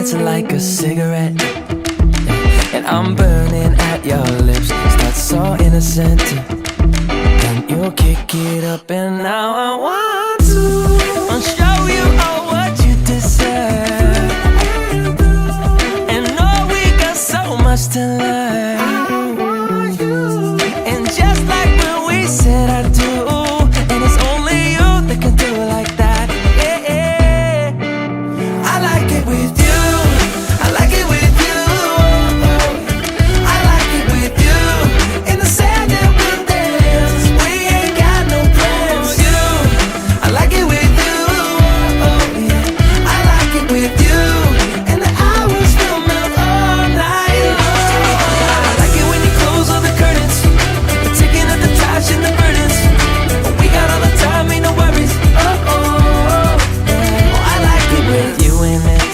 it's like a cigarette, and I'm burning at your lips. Start so innocent, then you kick it up, and now I want to show you all what you deserve. And know we got so much to learn. And just like when we said I do, and it's only you that can do it like that. Yeah, I like it with you. I like it with you. I like it with you. In the sand that we'll dance. We ain't got no plans. You, I like it with you. I like it with you. And the hours will melt all night long. I like it when you close all the curtains, taking up the trash and the burdens. We got all the time, ain't no worries. I like it with you in it.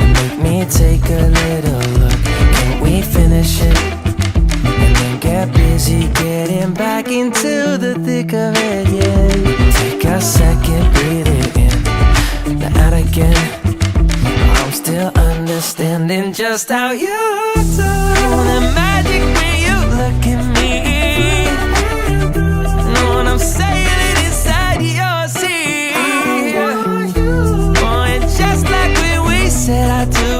And make me take a little look. Can we finish it? And then get busy getting back into the thick of it, yeah. Take a second, breathe it in, now out again. I'm still understanding just how you do. The magic when you look at me. Know what I'm saying? It inside your seat. Oh, and just like when we said I do,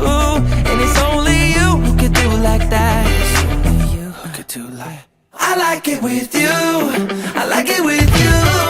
and it's only you who could do like that. It's only you who could do like. I like it with you. I like it with you.